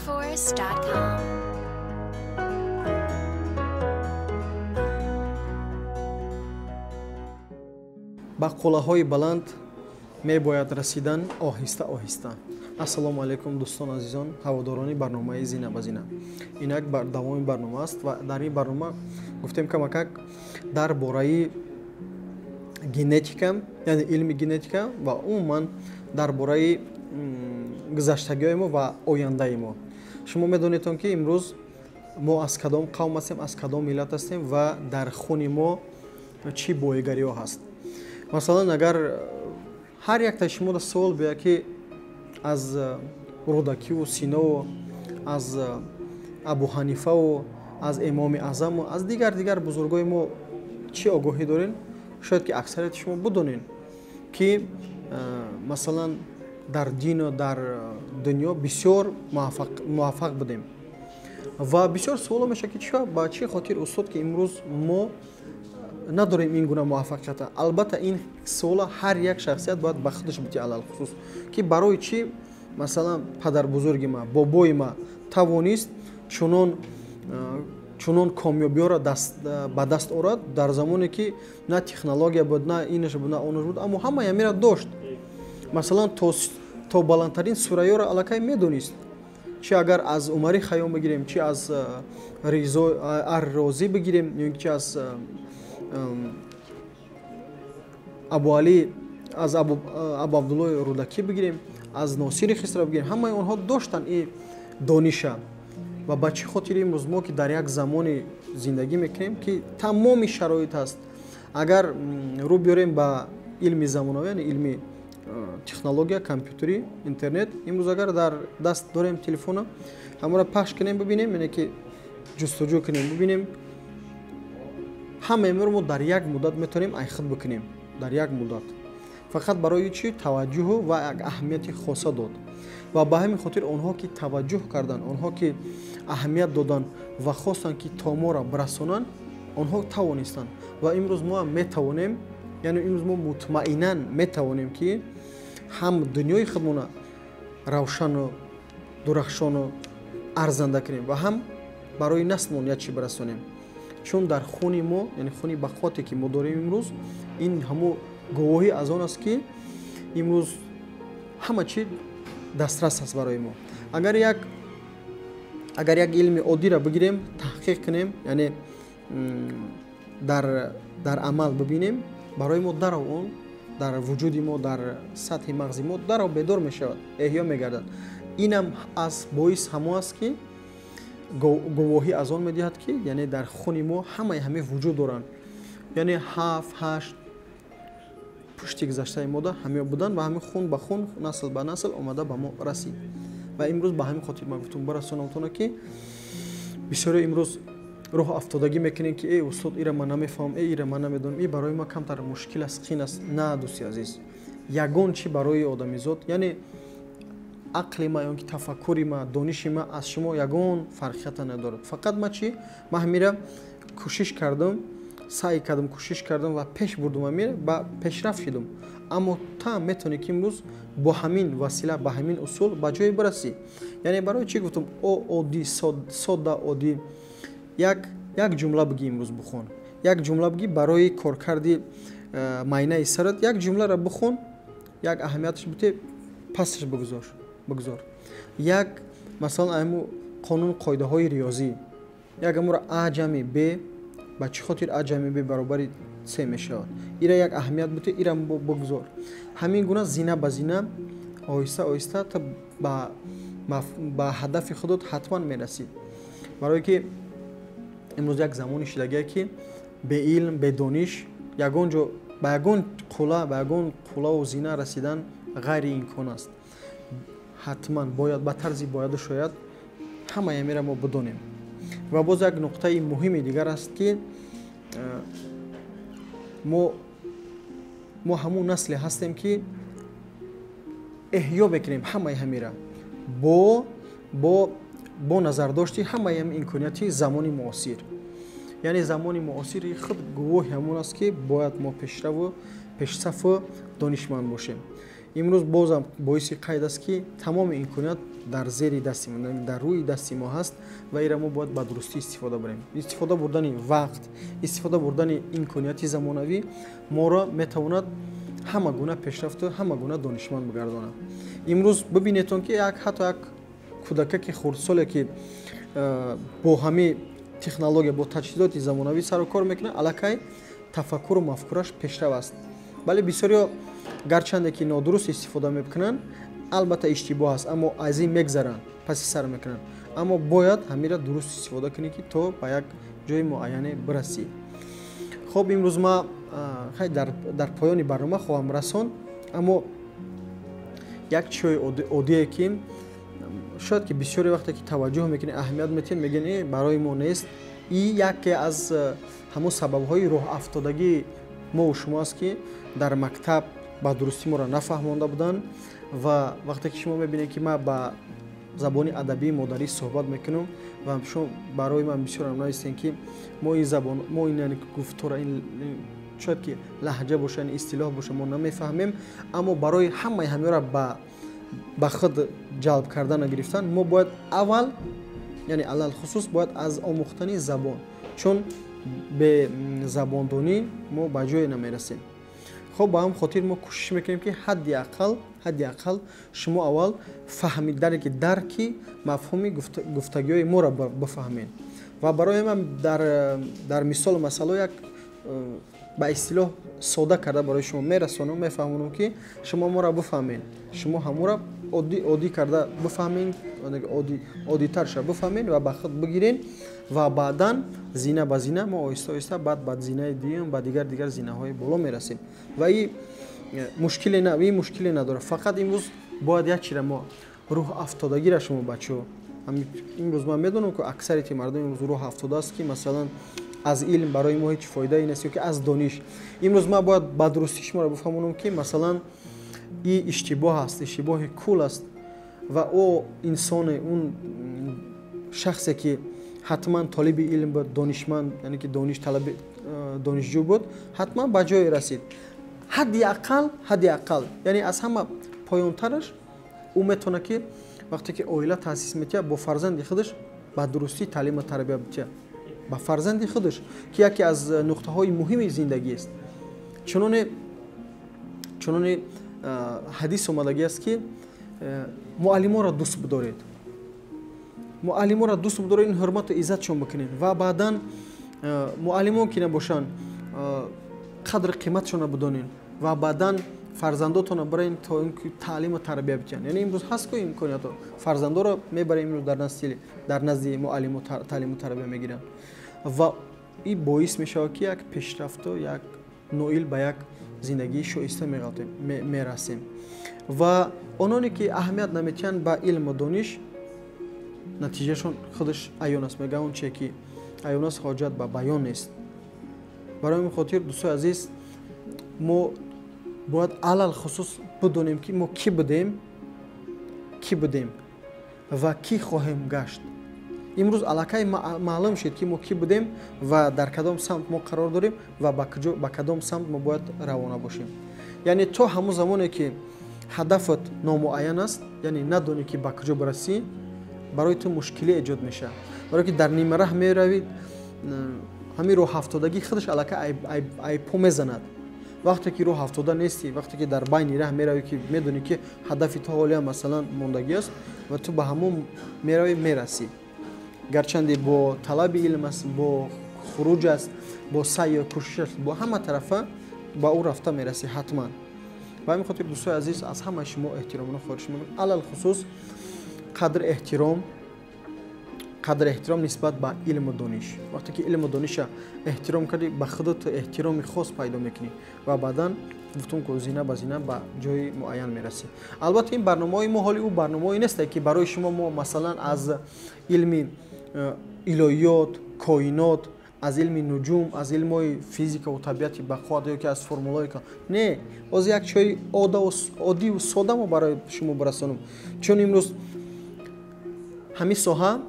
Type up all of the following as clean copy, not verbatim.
theforest.com. ба қулаҳои баланд мебояд расидан оҳиста оҳиста. Ассалому алайкум дӯстон азизон, ҳаводорони барномаи Зина ба Зина. Инак давоми барнома аст ва дар ин барнома гуфтем камакак дар бораи генетика, яъне илми генетика ва умуман дар бораи гузаштагиҳои мо ва ояндаи мо. Шумо медонед ки имрӯз мо аз кадом қавм ҳастем, аз кадом миллат ҳастем ва дар хуни мо чӣ боигариҳо ҳаст. Масалан, агар ҳар яктаи шумо savol биёяд ки аз рудакиву синову аз абу ҳанифаву аз имоми аъзаму аз дигар бузургои мо чӣ огоҳӣ дорем, шояд ки аксарияти шумо бидонед ки масалан дар дину дар дунё бисёр муваффақ будем ва бисёр саволо мешавад ки ба чӣ хотир устод ки имрӯз мо надорем ин гуна муваффақият. Албатта ин савола ҳар як шахсият бояд ба худаш битӣ алалхусус ки барои чӣ масалан падарбузурги ма, бобои ма тавонист чунон комёбиёро ба даст орад дар замоне ки на технология буд, на инаш буд, на онаш буд, аммо ҳама ямира дошт. Масалан то баландтарин сураёро аллакай медонист. Чи агар аз Умари Хайём бигирем, чи аз Ар-Розӣ бигирем, ё чи аз Абу Али, аз Абу Абдуллои Рудакӣ бигирем, аз Носири Хисро бигирем, ҳамаи онҳо доштанд ин дониша. Ва ба чӣ хотир имрӯз мо ки дар як замоне зиндагӣ мекунем ки тамоми шароит ҳаст. Агар рӯ биёрем ба илми замоновӣ, яъне илми технология, компютери, интернет, имрӯз агар дар даст дорем телефона, ҳамаро пахш кунем бибинем, яъне ки ҷустуҷӯ кунем бибинем, ҳама имро мо дар як муддат метавонем айход бикунем, дар як муддат. Фақат барои чӣ таваҷҷӯҳ ва як аҳамияти хоса дод. Ва ба ҳамин хотир онҳо ки таваҷҷӯҳ карданд, онҳо ки аҳамият доданд ва хостанд ки то моро барасонанд, онҳо тавонистанд. Ва имрӯз мо ҳам метавонем, яъне имрӯз мо мутмаинан метавонем ки ҳам дунёи худмона равшану дурахшону арзанда кунем ва ҳам барои наслмон як чӣ барасонем. Чун дар хуни мо, яъне хуни бахоте ки мо дорем имрӯз, ин ҳамо гувоҳӣ аз он аст ки имрӯз ҳама чӣ дастрас аст барои мо. Агар як илми оддиро бигирем, таҳқиқ кунем, яъне дар амал бибинем, барои мо даров он дар вуҷуди мо, дар сатҳи мағзи мо даров бедор мешавад, эҳё мегардад. Инам аз боис ҳамо аст ки гувоҳӣ аз он медиҳад ки яъне дар хуни мо ҳамаи ҳамин вуҷуд доранд. Яъне 7-8 пушти гузаштаи модар ҳамё буданд ва ҳамин хун ба хун, насл ба насл омада ба мо расид. Ва имрӯз ба ҳамин хотир ман гуфтам барасонамтона ки бисёре имрӯз роҳ афтодагӣ мекунем ки устод ира ман намефаҳмам, ира ман намедонам, ин барои ман камтар мушкил аст, қин аст. На дӯсти азиз, ягон чӣ барои одамизод, яъне ақли ма, ён ки тафаккури ма, дониши ма аз шумо ягон фарқията надорад. Фақат ман чӣ, ман ҳамира кӯшиш кардам, саъй кардам, кӯшиш кардам ва пеш бурдам, ҳамира ба пешрафт шудам. Аммо та метавонӣ ки имрӯз бо ҳамин васила, ба ҳамин усул ба ҷое бирасӣ. Яъне барои чӣ гуфтам оддӣ, содда, оддӣ, як ҷумла бигӣ имрӯз бихӯн. Як ҷумла бигӣ барои коркарди майнаи сарат, як ҷумларо бихӯн, як аҳамияташ бите, пасаш бигузор. Як масалан айму қонун қоидаҳои риёзӣ, як амуро а ҷамъи б, ба чӣ хотир а ҷамъи б баробари с мешавад. Ира як аҳамият бите, ира бигузор. Ҳамин гуна зина ба зина, оҳиста оҳиста та ба ҳадафи худот ҳатман мерасӣ. Барое ки имрӯз як замони шудагие ки беилм, бедониш ягон ҷо ба ягон қуллаву зина расидан ғайриимкон аст. Ҳатман бояд ба тарзи бояду шояд ҳама ямира мо бидонем. Ва боз як нуқтаи муҳими дигар аст ки мо ҳамун насле ҳастем ки эҳё мекунем ҳамаи ҳамира бо назардошти ҳамаи ҳам имконияти замони муосир. Яъне замони муосири худ гувоҳи ҳамон аст ки бояд мо пешсафу донишманд бошем. имрӯз бозам боиси қайд аст ки тамоми имконият дар зери дасти мо, дар рӯи дасти мо ҳаст ва инро мо бояд ба дурустӣ истифода барем. Истифода бурдани вақт, истифода бурдани имконияти замонавӣ моро метавонад ҳама гуна пешрафту ҳама гуна донишманд бигардонад. имрӯз бибинедон ки ҳатто як кӯдакаки хурдсоле ки бо ҳамаи технология бо таҷҳизоти замонавӣ сару кор мекунад, аллакай тафаккуру мафкураш пешрав аст. вале бисёриё гарчанде ки нодуруст истифода мекунанд, албатта иштибоҳ аст, аммо аз ин мегзаранд, паси сар мекунанд. аммо бояд ҳамира дуруст истифода кунӣ ки то ба як ҷои муайяне бирасӣ. хоб имрӯз ма дар поёни барнома хоҳам расон, аммо як чиҳои оддие ки шояд ки бисёри вақте ки таваҷҷӯҳ мекунед, аҳамият метиҳед, мегӯед барои мо нест. ин яке аз ҳамон сабабҳои роҳ афтодагии мову шумо аст ки дар мактаб ба дурустӣ моро нафаҳмонда буданд ва вақте ки шумо мебинед ки ман ба забони адабии модарӣ суҳбат мекунам ва шумо барои ман бисёр намавистем ки мо ин забон, мо ин гуфтора, ин шояд ки лаҳҷа боша, ин истилоҳ боша, мо намефаҳмем, аммо барои ҳамаи ҳамеёро ба худ ҷалб кардан гирифтан мо бояд аввал, яъне алалхусус бояд аз омӯхтани забон, чун бе забондонӣ мо ба ҷое намерасем. хоб ба ҳам хотир мо кӯшиш мекунем ки ҳадди ақал шумо аввал фаҳмидаки дарки мафҳуми гуфтагиҳои моро бифаҳмед. ва барои ман дар мисолу масъало як ба истилоҳ сода карда барои шумо мерасонам, мефаҳмонам ки шумо моро бифаҳмед, шумо ҳаморо оддӣ карда бифаҳмед, оддитарша бифаҳмед ва ба худ бигиред ва баъдан зина ба зина мо оҳиста оҳиста баъд ба зинаи дуюм ба дигар зинаҳои боло мерасем. ва ин мушкиле надорад. фақат имрӯз бояд як чиро мо рӯҳ афтодагиро шумо бачаҳо, имрӯз ман медонам ки аксарияти мардум имрӯз рӯҳ афтодааст ки масалан аз илм барои мо ҳеҷ фоидаи нест ё ки аз дониш. имрӯз ман бояд ба дурустӣ шуморо бифаҳмонам ки масалан ин иштибоҳ аст, иштибоҳи кул аст ва ӯ инсоне, он шахсе ки ҳатман толиби илм буд, донишманд, яъне ки донишҷӯ буд, ҳатман ба ҷое расид. ҳадди ақал, яъне аз ҳама поёнтараш ӯ метавонад ки вақте ки оила таъсис метиҳад, бо фарзанди худаш ба дурустӣ таълиму тарбия битиҳад. ба фарзанди худаш ки яке аз нуқтаҳои муҳими зиндагиест. чуноне ҳадис омадагиаст ки муаллиморо дӯст бидоред. муаллиморо дӯст бидоред, ин ҳурмату иззатшон бикунед ва баъдан муаллимон ки набошанд қадри қиматшона бидонед ва баъдан фарзандотона бароед то ин ки таълиму тарбия битиҳанд. яъне имрӯз ҳаст ку имкониятҳо, фарзандоро мебарем имрӯз дар назди муаллимо таълиму тарбия мегиранд ва ин боис мешавад ки як пешрафту, як ноил ба як зиндагии шоиста мерасем. ва ононе ки аҳамият наметиҳанд ба илму дониш, натиҷашон худаш аён аст. мегӯянд он чие ки аён аст, ҳоҷат ба баён нест. барои ин хотир дӯстои азиз, мо бояд алал хусус бидонем ки мо кӣ будем ва кӣ хоҳем гашт. имрӯз аллакай маълум шуд ки мо кӣ будем ва дар кадом самт мо қарор дорем ва ба кадом самт мо бояд равона бошем. яъне то ҳамон замоне ки ҳадафат номуайян аст, яъне надонӣ ки ба куҷо барасӣ, барои ту мушкилӣ эҷод мешавад. барое ки дар нимараҳ меравид, ҳамин роҳ афтодагӣ худаш аллакай айбпо мезанад. вақте ки роҳ афтода нестӣ, вақте ки дар байни раҳ меравӣ ки медонӣ ки ҳадафи ту ҳолия масалан мондагӣ аст ва ту ба ҳамон меравӣ мерасӣ. гарчанде бо талаби илм аст, бо хуруҷ аст, бо саъй ё кӯшиш аст, бо ҳама тарафа ба ӯ рафта мерасӣ ҳатман. ба ҳамин хотир дӯстои азиз, аз ҳамаи шумо эҳтиромона хоҳиш мекунам, алал хусус қадр эҳтиром нисбат ба илму дониш. вақте ки илму дониша эҳтиром кардӣ, ба худат эҳтироми хос пайдо мекунӣ ва баъдан гуфтум ки зина ба зина ба ҷои муайян мерасӣ. албатта ин барномаҳои мо ҳоли ӯ барномаҳое несте ки барои шумо мо масалан аз илми илоҳиёт, коинот, аз илми нуҷум, аз илмҳои физикаву табиати бақоат ё ки аз формулаҳои не, ҳозир як чиҳои оддию сода мо барои шумо бирасонам. чун имрӯз ҳамин соҳа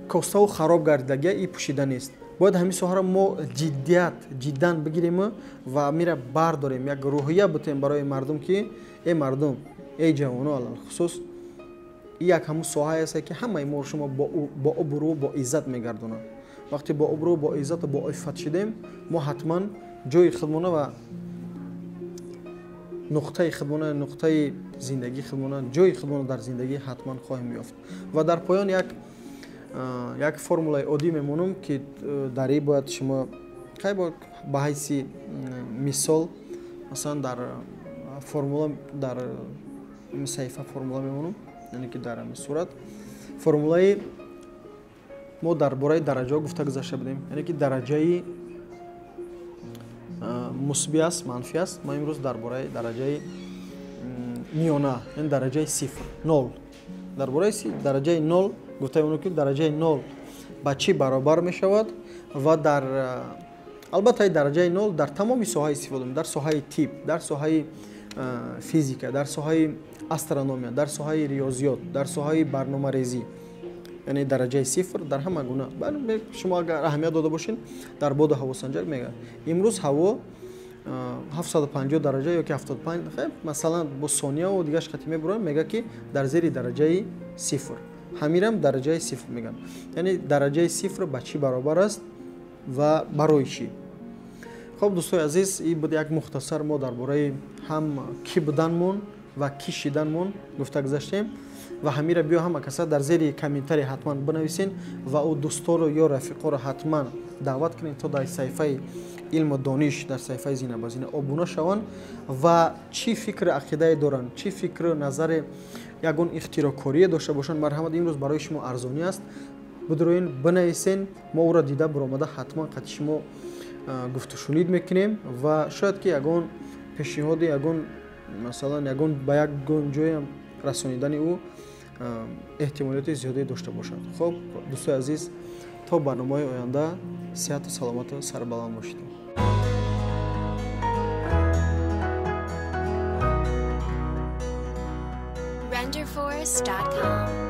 коставу хароб гардидагия ин пӯшида нест. бояд ҳамин соҳаро мо ҷиддан бигирем ва амира бардорем, як рӯҳия бутем барои мардум ки мардум ҷавоно алалхусус як ҳамун соҳае аст ки ҳамаи мо шумо бо обрӯ бо иззат мегардонад. вақте бо обрӯ бо иззату бо иффат шидем, мо ҳатман ҷои худмона ва нуқтаи худмона, нуқтаи зиндагии худмона, ҷои худмона дар зиндагӣ ҳатман хоҳем ёфт. ва дар поён як формулаи оддӣ мемонам ки дар ин бояд шумо ба ҳайси мисол масалан дар формула дар саҳифа формула мемонам, яъне ки дар ҳамин сурат формулаи мо дар бораи дараҷаҳо гуфта гузашта будем, яъне ки дараҷаи мусби аст, манфӣ аст. мо имрӯз дар бораи дараҷаи миёна, яъне дараҷаи сифр, 0. дар бораи дараҷаи 0 гуфта мемонам ки дараҷаи 0 ба чӣ баробар мешавад ва дар албатта дараҷаи 0 дар тамоми соҳаи истифода мешавад, дар соҳаи тиб, дар соҳаи физика, дар соҳаи астрономия, дар соҳаи риёзиёт, дар соҳаи барномарезӣ, яъне дараҷаи сифр дар ҳама гуна. Шумо агар аҳамият дода бошед, дар боду ҳавосанҷар мегӯяд имрӯз ҳаво 750 дараҷа ё ки 75 масалан бо сонияу дигаш қати мебуранд, мега ки дар зери дараҷаи сифр. ҳамирам дараҷаи сифр мегӯянд. Яъне дараҷаи сифр ба чӣ баробар аст ва барои чӣ. хуб дӯстои азиз, ин буд як мухтасар мо дар бораи ҳам кӣ буданмон ва кӣ шиданмон гуфта гузаштем ва ҳамира биё ҳама каса дар зери комментарий ҳатман бинависен ва ӯ дӯсторо ё рафиқоро ҳатман даъват кунед то дар саҳифаи илму дониш, дар саҳифаи зинабазина обуна шаванд ва чӣ фикру ақидае доранд, чӣ фикру назаре ягон ихтирокорие дошта бошанд, марҳамат имрӯз барои шумо арзонӣ аст. бидроен бинависен, мо ӯро дида буромада ҳатман қати шумо гуфтушунид мекунем ва шояд ки ягон пешниҳоди ягон масалан ягон ба ягон ҷоям расонидани ӯ эҳтимолияти зиёде дошта бошад. хуб дӯстои азиз, то барномаҳои оянда сеҳату саломату сарбаланд бошед. renderforce.com